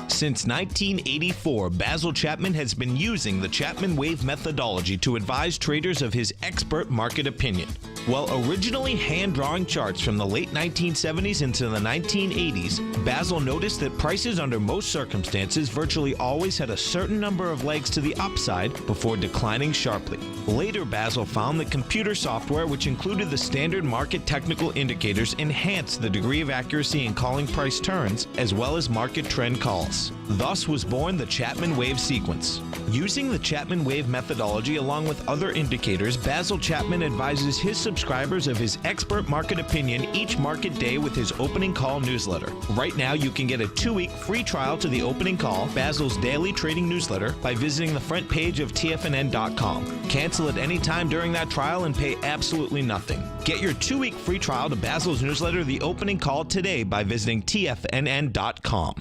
Since 1984, Basil Chapman has been using the Chapman Wave methodology to advise traders of his expert market opinion. While originally hand-drawing charts from the late 1970s into the 1980s, Basil noticed that prices under most circumstances virtually always had a certain number of legs to the upside before declining sharply. Later, Basil found that computer software, which included the standard market technical indicators, enhanced the degree of accuracy in calling price turns, as well as market trend calls. Thus was born the Chapman Wave sequence. Using the Chapman Wave methodology along with other indicators, Basil Chapman advises his subscribers of his expert market opinion each market day with his opening call newsletter. Right now, you can get a 2-week free trial to the opening call, Basil's daily trading newsletter, by visiting the front page of TFNN.com. Cancel at any time during that trial and pay absolutely nothing. Get your 2-week free trial to Basil's newsletter, The Opening Call, today by visiting TFNN.com.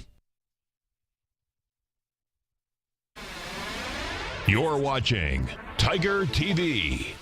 You're watching Tiger TV.